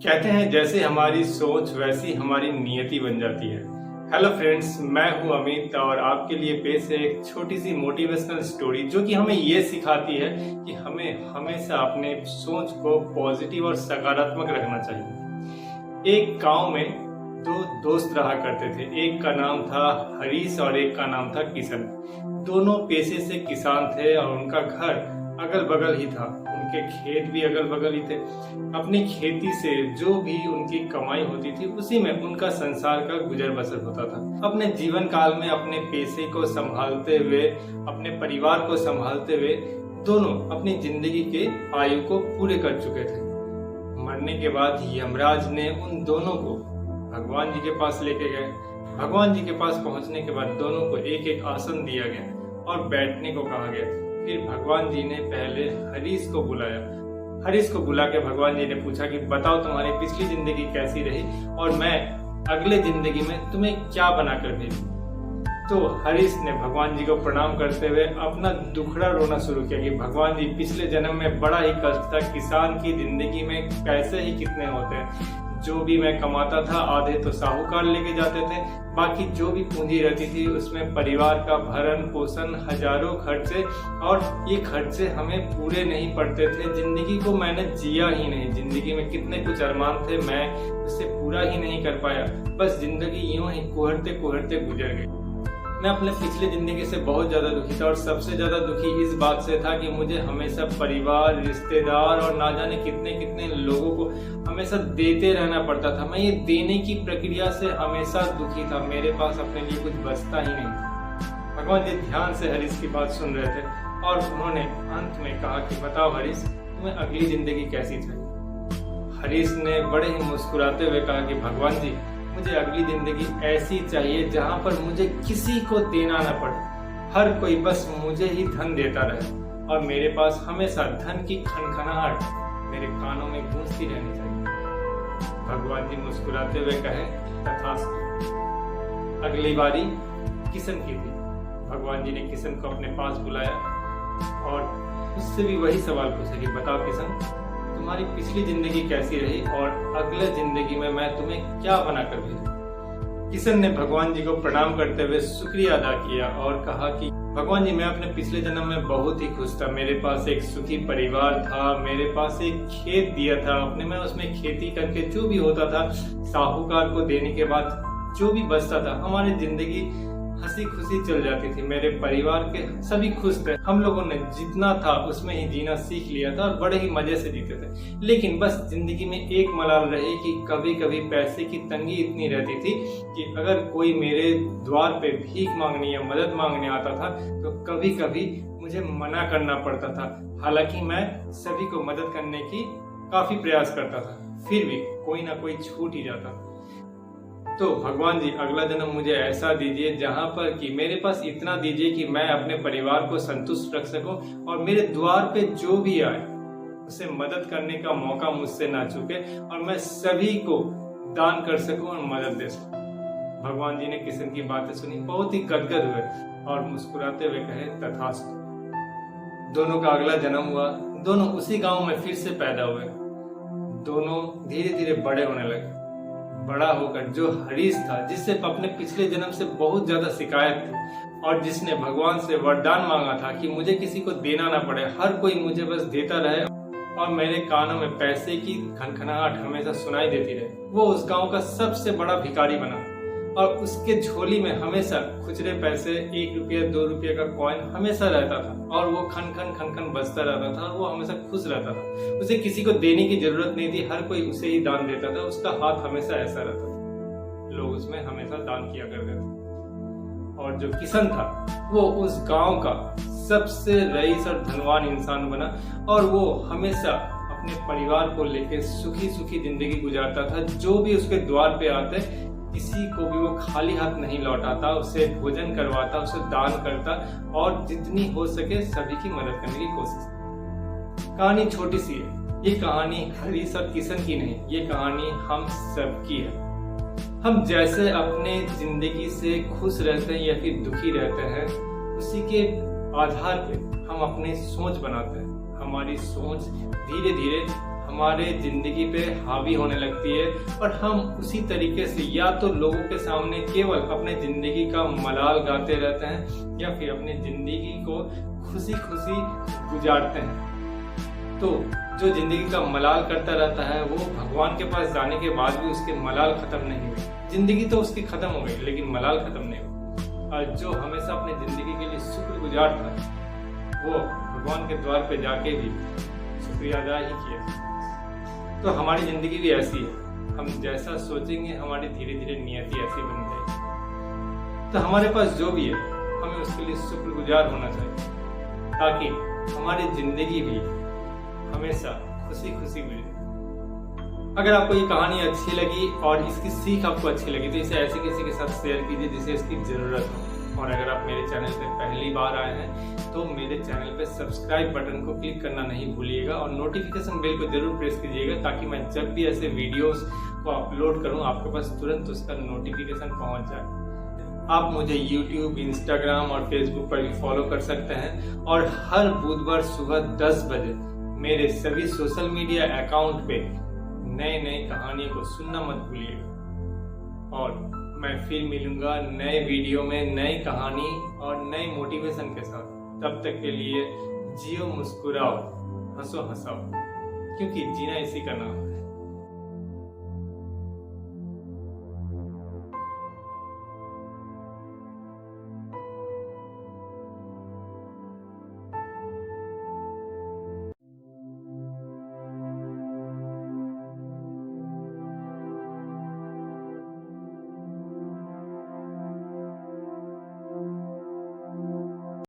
कहते हैं जैसे हमारी सोच वैसी हमारी नियति बन जाती है। हेलो फ्रेंड्स, मैं हूं अमित और आपके लिए पेश है एक छोटी सी मोटिवेशनल स्टोरी जो कि हमें ये सिखाती है कि हमें हमेशा अपने सोच को पॉजिटिव और सकारात्मक रखना चाहिए। एक गांव में दो दोस्त रहा करते थे। एक का नाम था हरीश और एक का नाम था किशन। दोनों पेशे से किसान थे और उनका घर अगल बगल ही था। उनके खेत भी अगल बगल ही थे। अपनी खेती से जो भी उनकी कमाई होती थी उसी में उनका संसार का गुजर बसर होता था। अपने जीवन काल में अपने पेशे को संभालते हुए, अपने परिवार को संभालते हुए दोनों अपनी जिंदगी के आयु को पूरे कर चुके थे। मरने के बाद यमराज ने उन दोनों को भगवान जी के पास लेके गए। भगवान जी के पास पहुंचने के बाद दोनों को एक एक आसन दिया गया और बैठने को कहा गया। फिर भगवान जी ने पहले हरीश को बुलाया। हरीश को बुला के भगवान जी ने पूछा कि बताओ तुम्हारी पिछली जिंदगी कैसी रही और मैं अगले जिंदगी में तुम्हें क्या बनाकर भेजूं। तो हरीश ने भगवान जी को प्रणाम करते हुए अपना दुखड़ा रोना शुरू किया कि भगवान जी, पिछले जन्म में बड़ा ही कष्ट था। किसान की जिंदगी में पैसे ही कितने होते हैं। जो भी मैं कमाता था आधे तो साहूकार लेके जाते थे, बाकी जो भी पूंजी रहती थी उसमें परिवार का भरण पोषण, हजारों खर्चे, और ये खर्चे हमें पूरे नहीं पड़ते थे। जिंदगी को मैंने जिया ही नहीं। जिंदगी में कितने कुछ अरमान थे, मैं उसे पूरा ही नहीं कर पाया। बस जिंदगी यूं ही कोहरते कोहरते गुजर गई। मैं अपने पिछले जिंदगी से बहुत ज्यादा दुखी था और सबसे ज्यादा दुखी इस बात से था कि मुझे हमेशा परिवार, रिश्तेदार और ना जाने कितने कितने लोगों को हमेशा देते रहना पड़ता था। मैं ये देने की प्रक्रिया से हमेशा दुखी था। मेरे पास अपने लिए कुछ बचता ही नहीं था। भगवान जी ध्यान से हरीश की बात सुन रहे थे और उन्होंने अंत में कहा कि बताओ हरीश, तुम्हें अगली जिंदगी कैसी चाहिए। हरीश ने बड़े ही मुस्कुराते हुए कहा कि भगवान जी, मुझे अगली जिंदगी ऐसी चाहिए जहां पर मुझे किसी को देना न पड़े। हर कोई बस मुझे ही धन देता रहे और मेरे पास हमेशा धन की खनखनाहट मेरे कानों में गूंजती रहनी चाहिए। भगवान जी मुस्कुराते हुए कहे तथास्तु। अगली बारी किशन की थी। भगवान जी ने किशन को अपने पास बुलाया और उससे भी वही सवाल पूछा कि बताओ किशन, तुम्हारी पिछली जिंदगी कैसी रही और अगले जिंदगी में मैं तुम्हें क्या बनाकर भेजूं। किशन ने भगवान जी को प्रणाम करते हुए शुक्रिया अदा किया और कहा कि भगवान जी, मैं अपने पिछले जन्म में बहुत ही खुश था। मेरे पास एक सुखी परिवार था, मेरे पास एक खेत दिया था अपने, मैं उसमें खेती करके जो भी होता था साहूकार को देने के बाद जो भी बचता था हमारी जिंदगी हंसी खुशी चल जाती थी। मेरे परिवार के सभी खुश थे। हम लोगों ने जितना था उसमें ही जीना सीख लिया था और बड़े ही मजे से जीते थे। लेकिन बस जिंदगी में एक मलाल रही कि कभी कभी पैसे की तंगी इतनी रहती थी कि अगर कोई मेरे द्वार पे भीख मांगने या मदद मांगने आता था तो कभी कभी मुझे मना करना पड़ता था। हालांकि मैं सभी को मदद करने की काफी प्रयास करता था, फिर भी कोई ना कोई छूट ही जाता। तो भगवान जी, अगला जन्म मुझे ऐसा दीजिए जहां पर कि मेरे पास इतना दीजिए कि मैं अपने परिवार को संतुष्ट रख सकूं और मेरे द्वार पे जो भी आए उसे मदद करने का मौका मुझसे ना चूके और मैं सभी को दान कर सकूं और मदद दे सकूं। भगवान जी ने किशन की बातें सुनी, बहुत ही गदगद हुए और मुस्कुराते हुए कहे तथास्तु। दोनों का अगला जन्म हुआ। दोनों उसी गाँव में फिर से पैदा हुए। दोनों धीरे धीरे बड़े होने लगे। बड़ा होकर जो हरीश था, जिससे अपने पिछले जन्म से बहुत ज्यादा शिकायत थी और जिसने भगवान से वरदान मांगा था कि मुझे किसी को देना ना पड़े, हर कोई मुझे बस देता रहे और मेरे कानों में पैसे की खनखनाहट हमेशा सुनाई देती रहे, वो उस गांव का सबसे बड़ा भिखारी बना और उसके झोली में हमेशा खुचरे पैसे, 1 रुपया 2 रुपये का कॉइन हमेशा रहता था और वो खन खन बजता रहता था और वो हमेशा खुश रहता था। उसे किसी को देने की जरूरत नहीं थी, हर कोई उसे ही दान देता था। उसका हाथ हमेशा ऐसा रहता था, लोग उसमें हमेशा दान किया करते थे। और जो किशन था वो उस गांव का सबसे रईस और धनवान इंसान बना और वो हमेशा अपने परिवार को लेकर सुखी सुखी जिंदगी गुजारता था। जो भी उसके द्वार पे आते किसी को भी वो खाली हाथ नहीं लौटाता, उसे भोजन करवाता, उसे दान करता और जितनी हो सके सभी की मदद करने की कोशिश। कहानी छोटी सी है। ये कहानी हरीश और किशन की नहीं, ये कहानी हम सबकी है। हम जैसे अपने जिंदगी से खुश रहते हैं या फिर दुखी रहते हैं, उसी के आधार पे हम अपनी सोच बनाते हैं। हमारी सोच धीरे धीरे हमारे जिंदगी पे हावी होने लगती है और हम उसी तरीके से या तो लोगों के सामने केवल अपने जिंदगी का मलाल गाते रहते हैं या फिर अपनी जिंदगी को खुशी खुशी गुजारते हैं। तो जो जिंदगी का मलाल करता रहता है वो भगवान के पास जाने के बाद भी उसके मलाल खत्म नहीं हुए। जिंदगी तो उसकी खत्म हो गई लेकिन मलाल खत्म नहीं हुआ। और जो हमेशा अपनी जिंदगी के लिए शुक्रगुजार था वो भगवान के द्वार पे जाके भी शुक्रिया अदा ही किया। तो हमारी जिंदगी भी ऐसी है, हम जैसा सोचेंगे हमारी धीरे धीरे नियति ऐसी बन जाएगी। तो हमारे पास जो भी है हमें उसके लिए शुक्रगुजार होना चाहिए ताकि हमारी जिंदगी भी हमेशा खुशी खुशी मिले। अगर आपको ये कहानी अच्छी लगी और इसकी सीख आपको अच्छी लगी तो इसे ऐसे किसी के साथ शेयर कीजिए जिसे इसकी जरूरत हो। और अगर आप मेरे चैनल पे पहली बार आए हैं तो मेरे चैनल पे सब्सक्राइब बटन को क्लिक करना नहीं भूलिएगा और नोटिफिकेशन बेल को जरूर प्रेस कीजिएगा ताकि मैं जब भी ऐसे वीडियोस को अपलोड करूं आपके पास तुरंत उसका नोटिफिकेशन पहुंच जाए। आप मुझे YouTube, Instagram और Facebook पर भी फॉलो कर सकते हैं और हर बुधवार सुबह 10 बजे मेरे सभी सोशल मीडिया अकाउंट पे नए नए कहानी को सुनना मत भूलिएगा। और मैं फिर मिलूंगा नए वीडियो में नई कहानी और नए मोटिवेशन के साथ। तब तक के लिए जियो, मुस्कुराओ, हंसो हंसाओ, क्योंकि जीना इसी का नाम है।